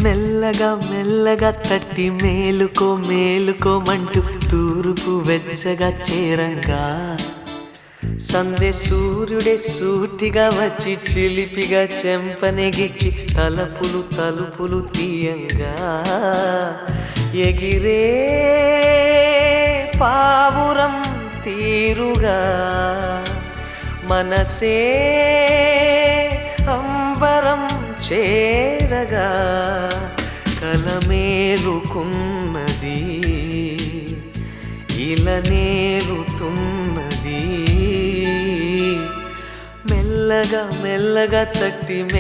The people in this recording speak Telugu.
మెల్లగా మెల్లగా తట్టి మేలుకో మేలుకోమంటూ తూర్పు వెచ్చగా చేరంగా సందే సూర్యుడే సూటిగా వచ్చి చిలిపిగా చెంపనెగిచ్చి తలుపులు తలుపులు తీయంగా ఎగిరే పావురం తీరుగా మనసే అంబరం చేరగా కలమేలుకున్నది ఇలనేలుతున్నది మెల్లగా మెల్లగా తట్టి